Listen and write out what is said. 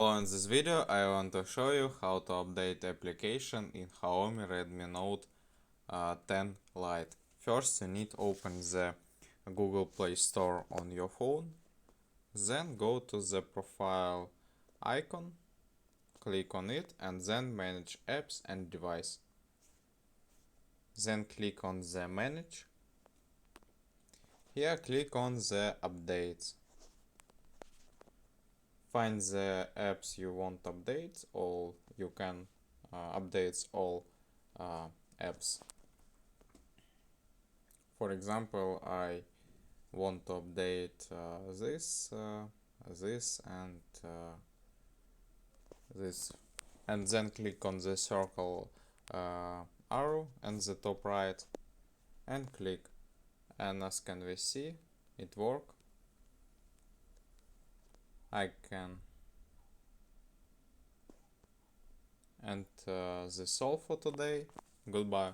In this video I want to show you how to update application in Xiaomi Redmi Note 10 Lite. First you need to open the Google Play Store on your phone, then go to the profile icon, click on it and then manage apps and device. Then click on the manage. Here click on the updates. Find the apps you want to update, or you can update all apps. For example, I want to update this and this, and then click on the circle arrow in the top right and click, and as can we see, it works. I can end this all for today. Goodbye.